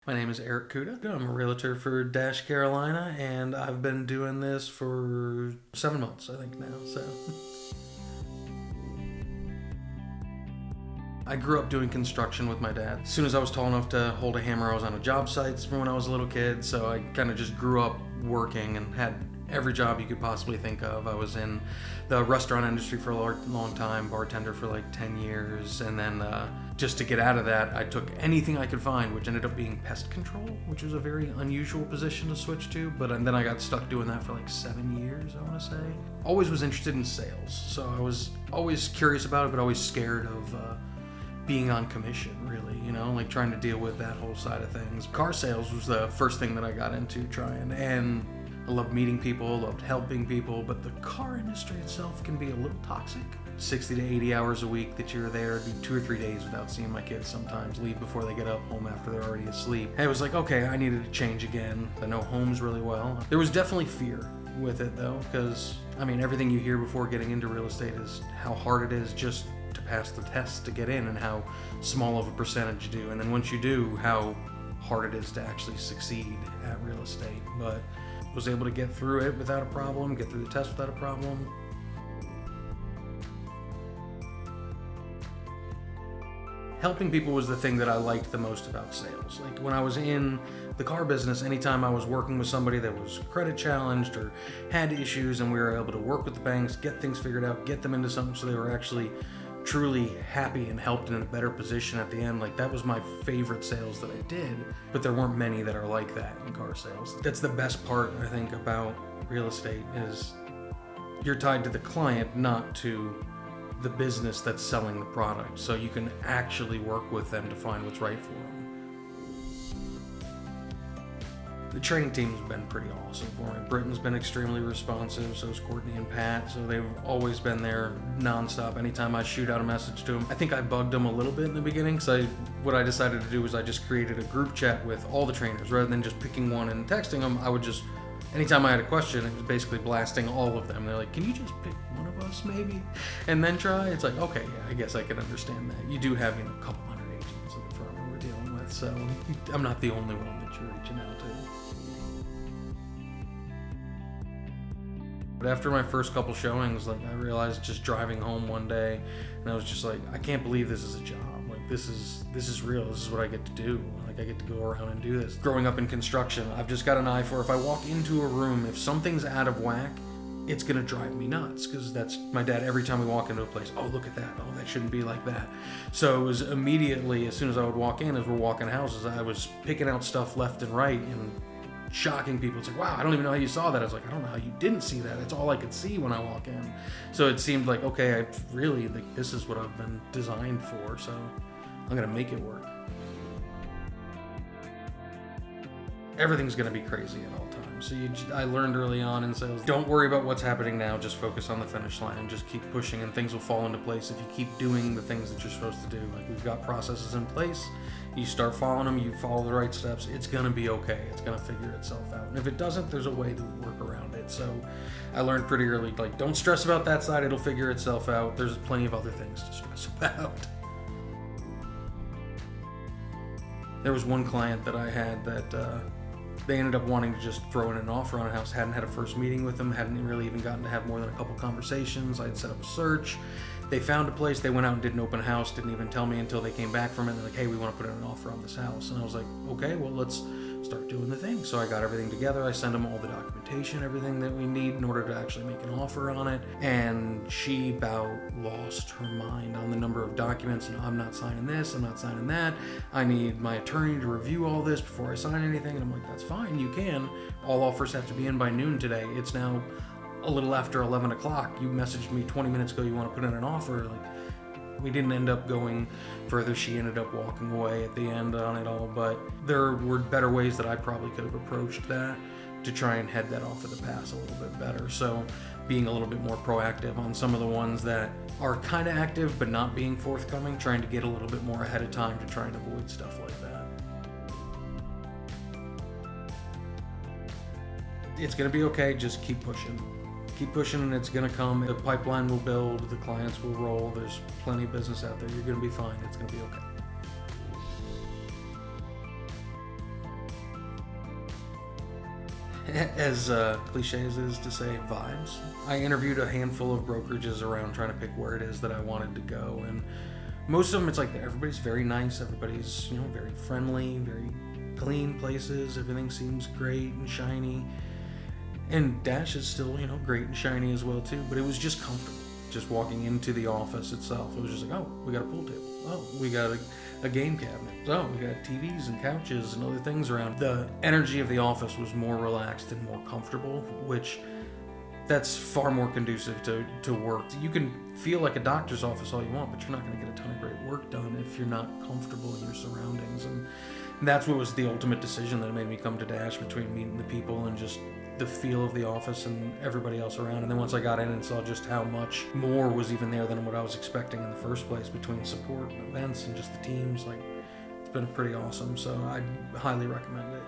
My name is Eric Cuda. I'm a realtor for Dash Carolina, and I've been doing this for 7 months, I think now. So I grew up doing construction with my dad. As soon as I was tall enough to hold a hammer, I was on a job site from when I was a little kid. So I kind of just grew up working and had every job you could possibly think of. I was in the restaurant industry for a long time, bartender for like 10 years, and then just to get out of that, I took anything I could find, which ended up being pest control, which was a very unusual position to switch to, but then I got stuck doing that for like 7 years, I want to say. Always was interested in sales, so I was always curious about it, but always scared of being on commission, really, like trying to deal with that whole side of things. Car sales was the first thing that I got into trying, and I loved meeting people, loved helping people, but the car industry itself can be a little toxic. 60 to 80 hours a week that you're there, do 2 or 3 days without seeing my kids sometimes, leave before they get up, home after they're already asleep. I was like, okay, I needed to change again. I know homes really well. There was definitely fear with it though, because everything you hear before getting into real estate is how hard it is just to pass the test to get in and how small of a percentage you do. And then once you do, how hard it is to actually succeed at real estate. But was able to get through it without a problem, get through the test without a problem. Helping people was the thing that I liked the most about sales. Like when I was in the car business, anytime I was working with somebody that was credit challenged or had issues, and we were able to work with the banks, get things figured out, get them into something so they were actually truly happy and helped in a better position at the end. Like that was my favorite sales that I did, but there weren't many that are like that in car sales. That's the best part, I think, about real estate is you're tied to the client, not to the business that's selling the product. So you can actually work with them to find what's right for them. The training team's been pretty awesome for me. Britton's been extremely responsive, so is Courtney and Pat, so they've always been there nonstop. Anytime I shoot out a message to them, I think I bugged them a little bit in the beginning, because what I decided to do was I just created a group chat with all the trainers. Rather than just picking one and texting them, I would just, anytime I had a question, it was basically blasting all of them. They're like, can you just pick one of us maybe and then try? It's like, okay, yeah, I guess I can understand that. You do have, a couple hundred agents in the firm that we're dealing with, so I'm not the only one that you're reaching out to. But after my first couple showings, I realized just driving home one day, and I was just like, I can't believe this is a job. This is real. This is what I get to do. I get to go around and do this. Growing up in construction, I've just got an eye for if I walk into a room, if something's out of whack, it's gonna drive me nuts, because that's my dad. Every time we walk into a place, oh, look at that. Oh, that shouldn't be like that. So it was immediately, as soon as I would walk in, as we're walking houses, I was picking out stuff left and right and shocking people. It's like, wow, I don't even know how you saw that. I was like, I don't know how you didn't see that. It's all I could see when I walk in. So it seemed like, okay, this is what I've been designed for, so I'm gonna make it work. Everything's gonna be crazy at all times. So I learned early on in sales, don't worry about what's happening now, just focus on the finish line and just keep pushing, and things will fall into place if you keep doing the things that you're supposed to do. We've got processes in place, you start following them, you follow the right steps, it's gonna be okay. It's gonna figure itself out. And if it doesn't, there's a way to work around it. So I learned pretty early, don't stress about that side, it'll figure itself out. There's plenty of other things to stress about. There was one client that I had that they ended up wanting to just throw in an offer on a house. Hadn't had a first meeting with them, hadn't really even gotten to have more than a couple conversations. I'd set up a search. They found a place, they went out and did an open house, didn't even tell me until they came back from it. They're like, hey, we want to put in an offer on this house. And I was like, okay, well, let's start doing the thing. So I got everything together. I sent them all the documentation, everything that we need in order to actually make an offer on it. And she about lost her mind on the number of documents. And I'm not signing this, I'm not signing that. I need my attorney to review all this before I sign anything. And I'm like, that's fine, you can. All offers have to be in by noon today. It's now a little after 11 o'clock. You messaged me 20 minutes ago, you want to put in an offer. We didn't end up going further. She ended up walking away at the end on it all, but there were better ways that I probably could have approached that to try and head that off of the pass a little bit better. So being a little bit more proactive on some of the ones that are kind of active but not being forthcoming, trying to get a little bit more ahead of time to try and avoid stuff like that. It's going to be okay, just keep pushing. Keep pushing and it's going to come. The pipeline will build, the clients will roll, there's plenty of business out there. You're going to be fine, it's going to be okay. as cliche as it is to say, vibes. I interviewed a handful of brokerages around trying to pick where it is that I wanted to go, and most of them, it's like everybody's very nice, everybody's, very friendly, very clean places, everything seems great and shiny. And Dash is still, great and shiny as well too, but it was just comfortable. Just walking into the office itself, it was just like, oh, we got a pool table. Oh, we got a game cabinet. Oh, we got TVs and couches and other things around. The energy of the office was more relaxed and more comfortable, which that's far more conducive to work. You can feel like a doctor's office all you want, but you're not going to get a ton of great work done if you're not comfortable in your surroundings. And that's what was the ultimate decision that made me come to Dash, between meeting the people and just the feel of the office and everybody else around. And then once I got in and saw just how much more was even there than what I was expecting in the first place, between support and events and just the teams, it's been pretty awesome. So I highly recommend it.